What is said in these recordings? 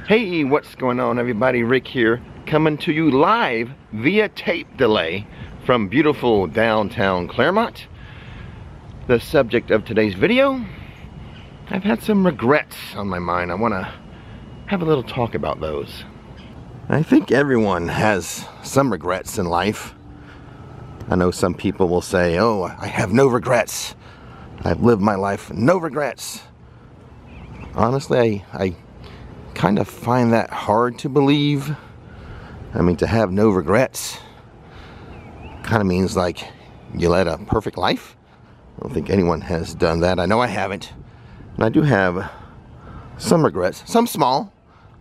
Hey, what's going on everybody? Rick here, coming to you live via tape delay from beautiful downtown Clermont. The subject of today's video, I've had some regrets on my mind. I want to have a little talk about those. I think everyone has some regrets in life. I know some people will say, oh, I have no regrets. I've lived my life, no regrets. Honestly, I kind of find that hard to believe. I mean, to have no regrets kind of means like you led a perfect life. I don't think anyone has done that. I know I haven't. And I do have some regrets, some small.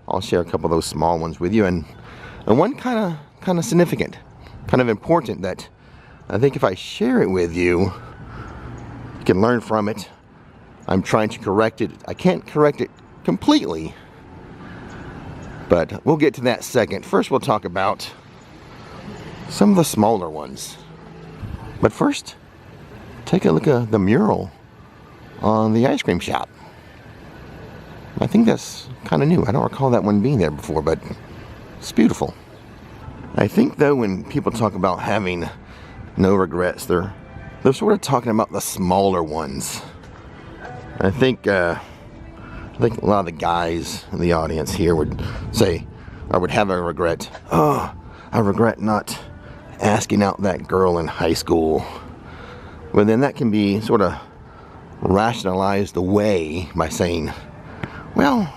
I'll share a couple of those small ones with you, and one kind of significant, kind of important that I think if I share it with you, you can learn from it. I'm trying to correct it. I can't correct it completely, but we'll get to that second. First, we'll talk about some of the smaller ones. But first, take a look at the mural on the ice cream shop. I think that's kind of new. I don't recall that one being there before, but it's beautiful. I think though when people talk about having no regrets, they're sort of talking about the smaller ones. I think a lot of the guys in the audience here would say, I would have a regret. Oh, I regret not asking out that girl in high school. Well, then that can be sort of rationalized away by saying, well,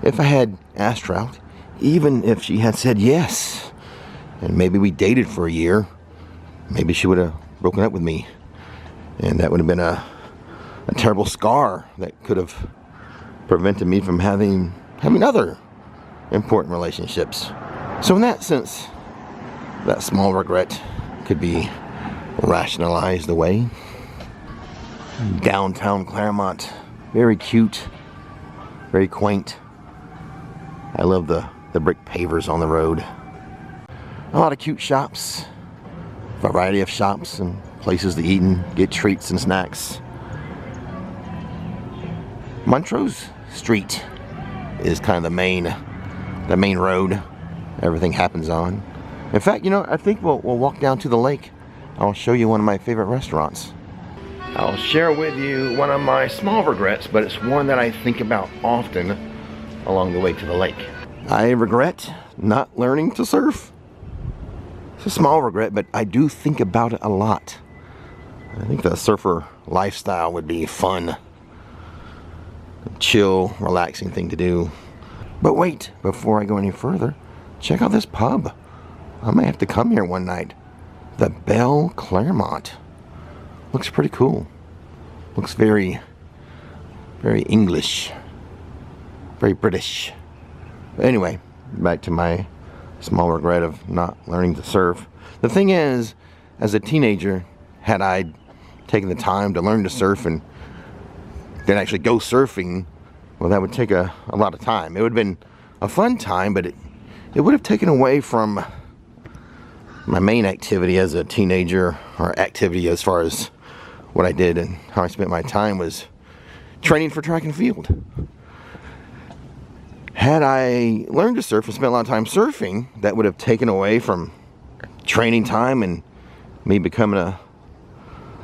if I had asked her out, even if she had said yes, and maybe we dated for a year, maybe she would have broken up with me. And that would have been a terrible scar that could have prevented me from having other important relationships. So in that sense, that small regret could be rationalized away. Downtown Clermont, very cute, very quaint. I love the brick pavers on the road. A lot of cute shops, variety of shops and places to eat and get treats and snacks. Montrose Street is kind of the main road everything happens on. In fact, you know, I think we'll walk down to the lake. I'll show you one of my favorite restaurants. I'll share with you one of my small regrets, but it's one that I think about often along the way to the lake. I regret not learning to surf. It's a small regret, but I do think about it a lot. I think the surfer lifestyle would be fun. Chill, relaxing thing to do. But wait, before I go any further, check out this pub. I may have to come here one night. The Belle Clermont. Looks pretty cool. Looks very, very English. Very British. But anyway, back to my small regret of not learning to surf. The thing is, as a teenager, had I taken the time to learn to surf and then actually go surfing, well, that would take a lot of time. It would have been a fun time, but it would have taken away from my main activity as a teenager, or activity as far as what I did and how I spent my time was training for track and field. Had I learned to surf and spent a lot of time surfing, that would have taken away from training time and me becoming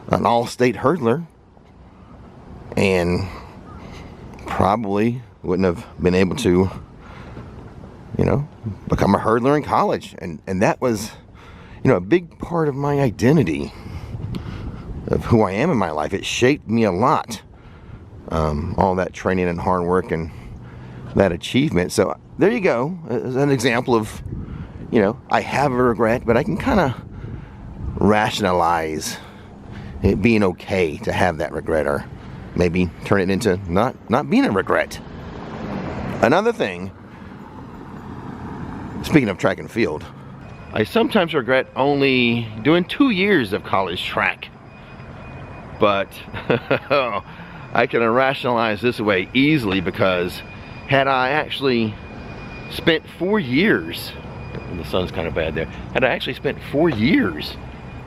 an all-state hurdler, and probably wouldn't have been able to, you know, become a hurdler in college. And that was, you know, a big part of my identity, of who I am in my life. It shaped me a lot. All that training and hard work and that achievement. So there you go, as an example of, you know, I have a regret, but I can kind of rationalize it being okay to have that regret, or maybe turn it into not being a regret. Another thing, speaking of track and field, I sometimes regret only doing 2 years of college track. But I can rationalize this away easily, because had I actually spent 4 years, the sun's kind of bad there, had I actually spent 4 years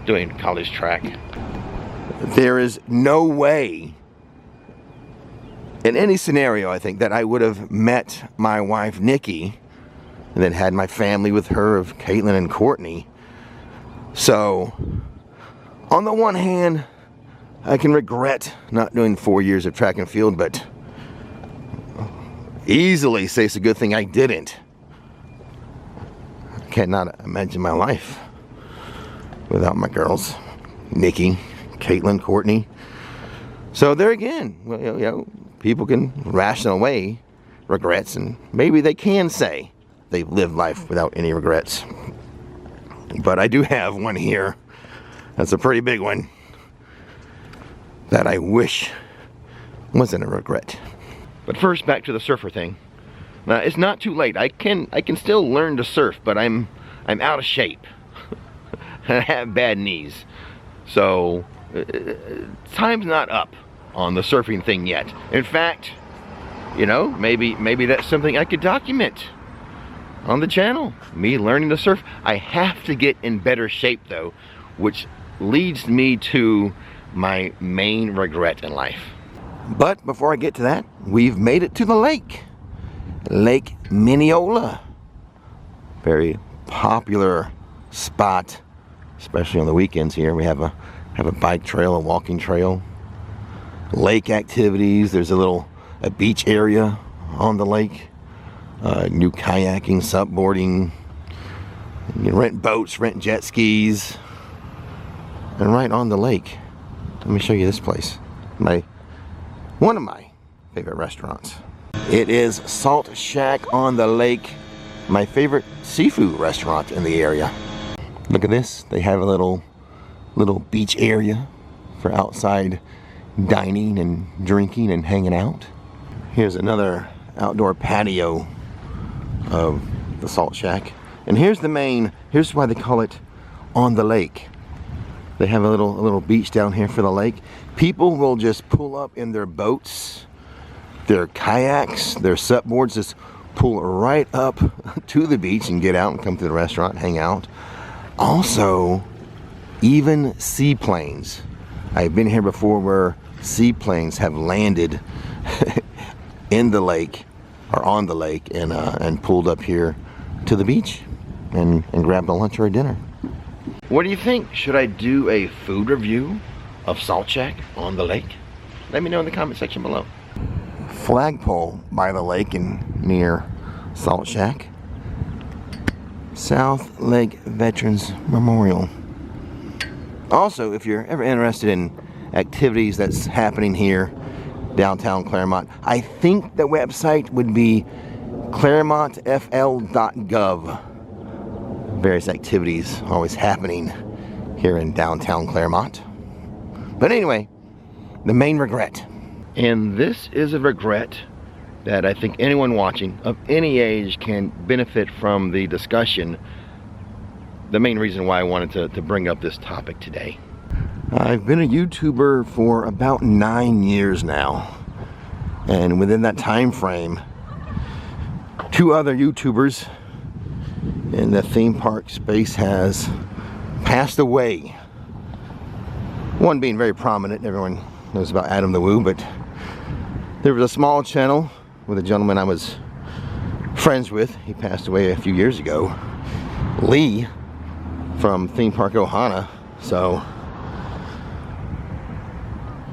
doing college track, there is no way in any scenario, I think, that I would have met my wife, Nikki, and then had my family with her of Caitlin and Courtney. So, on the one hand, I can regret not doing 4 years of track and field, but easily say it's a good thing I didn't. I cannot imagine my life without my girls, Nikki, Caitlin, Courtney. So there again, well, you know, people can ration away regrets, and maybe they can say they've lived life without any regrets. But I do have one here. That's a pretty big one that I wish wasn't a regret. But first, back to the surfer thing. Now, it's not too late. I can still learn to surf, but I'm out of shape. I have bad knees. So time's not up on the surfing thing yet. In fact, you know, maybe that's something I could document on the channel. Me learning to surf. I have to get in better shape though, which leads me to my main regret in life. But before I get to that, we've made it to the lake. Lake Mineola. Very popular spot, especially on the weekends here. We have a bike trail, a walking trail, lake activities. There's a beach area on the lake. New kayaking, supboarding. You can rent boats, rent jet skis. And right on the lake, let me show you this place. One of my favorite restaurants. It is Salt Shack on the Lake, my favorite seafood restaurant in the area. Look at this. They have a little beach area for outside dining and drinking and hanging out. Here's another outdoor patio of the Salt Shack. And here's why they call it on the lake. They have a little beach down here for the lake. People will just pull up in their boats, their kayaks, their supboards, just pull right up to the beach and get out and come to the restaurant, hang out. Also, even seaplanes. I've been here before where seaplanes have landed in the lake or on the lake and pulled up here to the beach and grabbed a lunch or a dinner. What do you think? Should I do a food review of Salt Shack on the lake? Let me know in the comment section below. Flagpole by the lake and near Salt Shack. South Lake Veterans Memorial. Also, if you're ever interested in activities that's happening here downtown Clermont, I think the website would be clermontfl.gov. Various activities always happening here in downtown Clermont. But anyway, the main regret. And this is a regret that I think anyone watching of any age can benefit from the discussion. The main reason why I wanted to bring up this topic today. I've been a YouTuber for about 9 years now. And within that time frame, 2 other YouTubers in the theme park space has passed away. One being very prominent, everyone knows about Adam the Woo, but there was a small channel with a gentleman I was friends with. He passed away a few years ago. Lee from Theme Park Ohana. So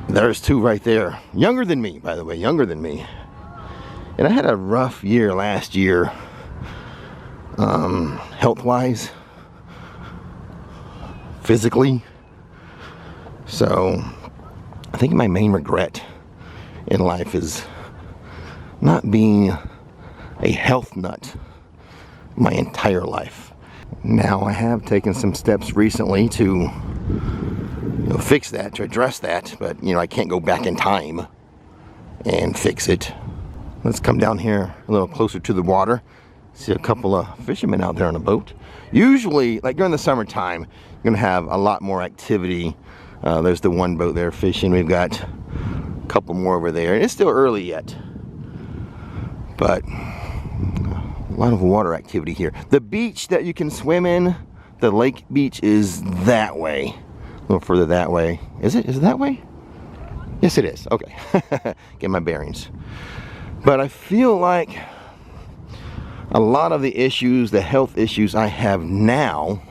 there's 2 right there. Younger than me, by the way, younger than me. And I had a rough year last year. Health-wise, physically. So I think my main regret in life is not being a health nut my entire life. Now I have taken some steps recently to fix that, to address that, but I can't go back in time and fix it. Let's come down here a little closer to the water. See a couple of fishermen out there on a boat. Usually, like during the summertime, you're gonna have a lot more activity. There's the one boat there fishing. We've got a couple more over there. It's still early yet, but a lot of water activity here. The beach that you can swim in, the lake beach, is that way. A little further that way. Is it? Is it that way? Yes, it is. Okay. Get my bearings. But I feel like a lot of the issues, the health issues I have now,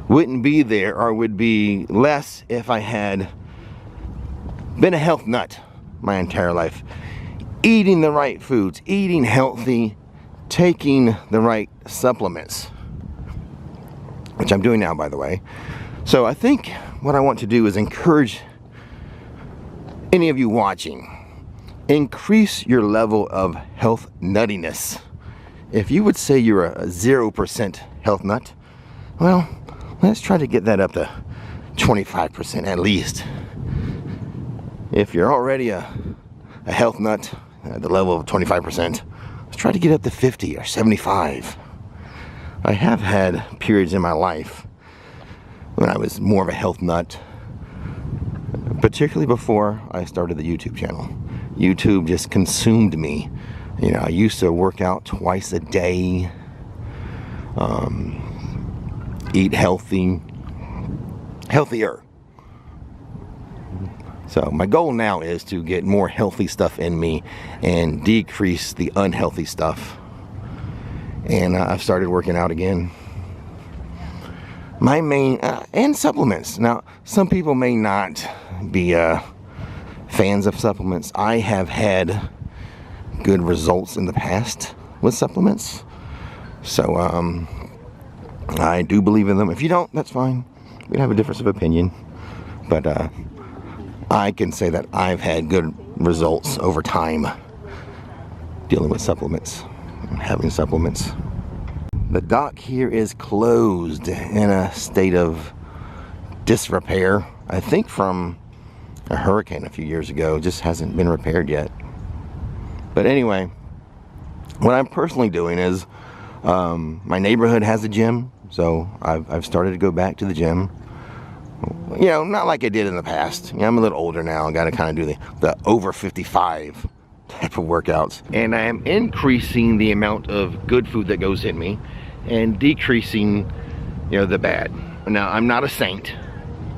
wouldn't be there, or would be less, if I had been a health nut my entire life. Eating the right foods, eating healthy, taking the right supplements, which I'm doing now, by the way. So I think what I want to do is encourage any of you watching, increase your level of health nuttiness. If you would say you're a 0% health nut, well, let's try to get that up to 25% at least. If you're already a health nut at the level of 25%, let's try to get up to 50 or 75. I have had periods in my life when I was more of a health nut, particularly before I started the YouTube channel. YouTube just consumed me. You know, I used to work out twice a day, eat healthier. So my goal now is to get more healthy stuff in me and decrease the unhealthy stuff. And I've started working out again. My main, and supplements. Now, some people may not be fans of supplements. I have had good results in the past with supplements. So, I do believe in them. If you don't, that's fine. We have a difference of opinion. But, I can say that I've had good results over time dealing with supplements, having supplements. The dock here is closed in a state of disrepair. I think from a hurricane a few years ago. It just hasn't been repaired yet. But anyway, what I'm personally doing is my neighborhood has a gym, so I've started to go back to the gym. You know, not like I did in the past. You know, I'm a little older now. I got to kind of do the over 55 type of workouts. And I am increasing the amount of good food that goes in me and decreasing, you know, the bad. Now, I'm not a saint,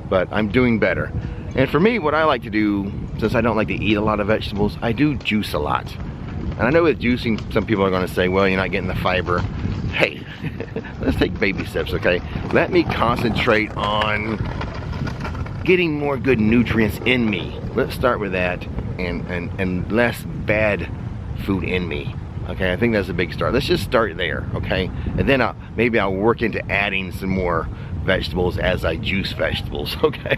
but I'm doing better. And for me, what I like to do, since I don't like to eat a lot of vegetables, I do juice a lot. And I know with juicing, some people are going to say, well, you're not getting the fiber. Hey, let's take baby steps, okay? Let me concentrate on getting more good nutrients in me. Let's start with that, and less bad food in me. Okay, I think that's a big start. Let's just start there, okay? And then maybe I'll work into adding some more vegetables as I juice vegetables, okay?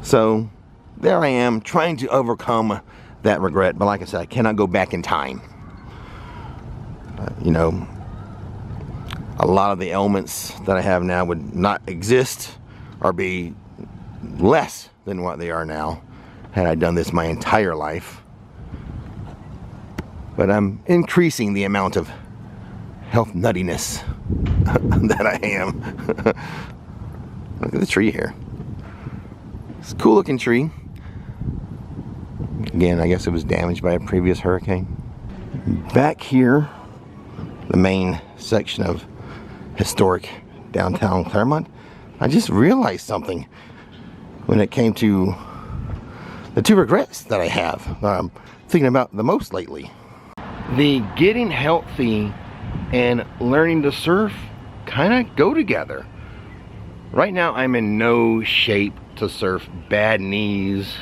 So there I am, trying to overcome that regret. But like I said, I cannot go back in time. You know, a lot of the ailments that I have now would not exist or be less than what they are now had I done this my entire life. But I'm increasing the amount of health nuttiness that I am. Look at the tree here. It's a cool looking tree. Again, I guess it was damaged by a previous hurricane. Back here, the main section of historic downtown Clermont, I just realized something when it came to the two regrets that I have, that I'm thinking about the most lately. The getting healthy and learning to surf kind of go together. Right now, I'm in no shape to surf. Bad knees,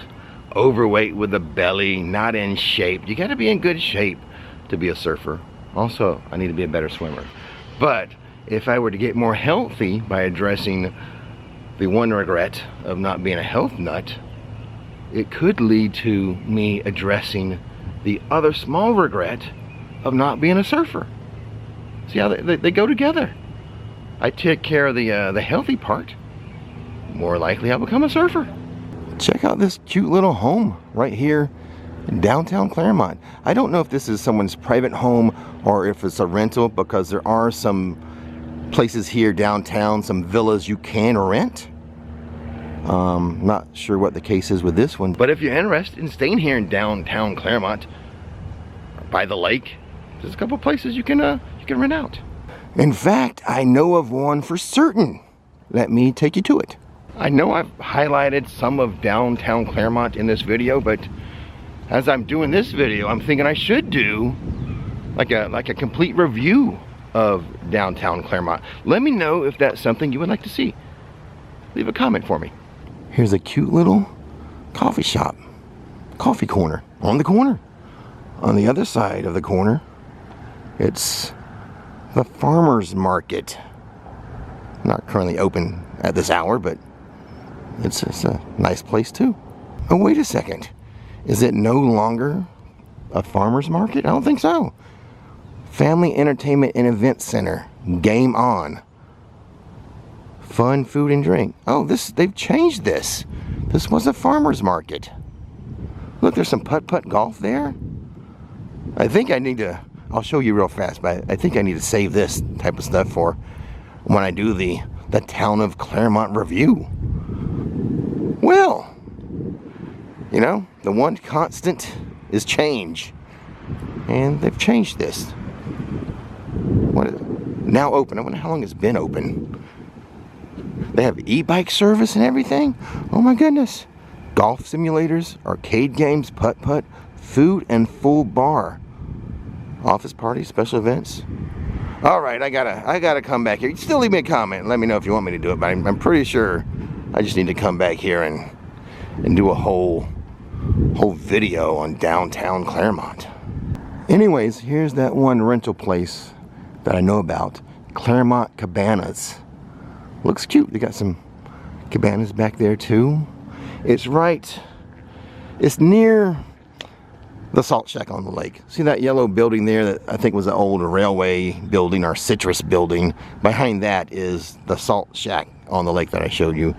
overweight with a belly, not in shape. You got to be in good shape to be a surfer. Also, I need to be a better swimmer. But if I were to get more healthy by addressing the one regret of not being a health nut, it could lead to me addressing the other small regret of not being a surfer. See how they go together. I take care of the healthy part, more likely I'll become a surfer. Check out this cute little home right here in downtown Clermont. I don't know if this is someone's private home or if it's a rental, because there are some places here downtown, some villas you can rent. Not sure what the case is with this one, but if you're interested in staying here in downtown Clermont by the lake, there's a couple places you can rent out. In fact, I know of one for certain. Let me take you to it. I know I've highlighted some of downtown Clermont in this video, but as I'm doing this video, I'm thinking I should do like a complete review of downtown Clermont. Let me know if that's something you would like to see. Leave a comment for me. Here's a cute little coffee shop, coffee corner on the corner. On the other side of the corner, it's the farmer's market. Not currently open at this hour, but it's a nice place too. Oh, wait a second. Is it no longer a farmer's market? I don't think so. Family Entertainment and Event Center. Game on. Fun, food, and drink. Oh, they've changed this. This was a farmer's market. Look, there's some putt-putt golf there. I think I need to, I'll show you real fast, but I think I need to save this type of stuff for when I do the Town of Clermont review. Well, you know, the one constant is change. And they've changed this. What is it? Now open. I wonder how long it's been open. They have e-bike service and everything. Oh my goodness. Golf simulators, arcade games, putt-putt, food and full bar. Office parties, special events. All right, I gotta come back here. Still leave me a comment and let me know if you want me to do it, but I'm pretty sure I just need to come back here and do a whole video on downtown Clermont. Anyways, here's that one rental place that I know about, Clermont Cabanas. Looks cute. They got some cabanas back there too. It's near the salt shack on the lake. See that yellow building there that I think was an old railway building or citrus building? Behind that is the salt shack on the lake that I showed you.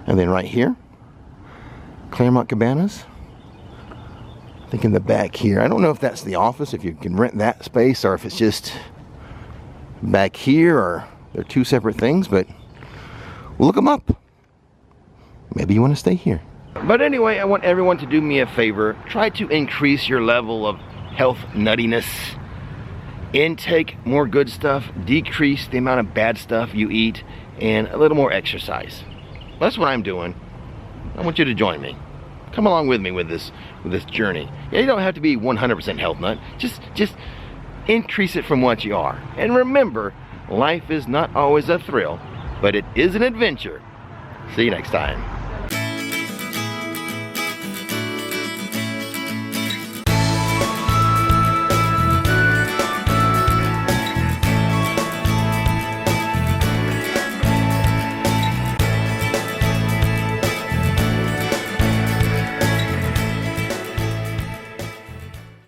And then right here, Clermont Cabanas. I think in the back here, I don't know if that's the office, if you can rent that space, or if it's just back here, or they're two separate things, but we'll look them up. Maybe you want to stay here. But anyway, I want everyone to do me a favor. Try to increase your level of health nuttiness. Intake more good stuff, decrease the amount of bad stuff you eat, and a little more exercise. That's what I'm doing. I want you to join me. Come along with me with this journey. Yeah, you don't have to be 100% health nut. Just increase it from what you are. And remember, life is not always a thrill, but it is an adventure. See you next time.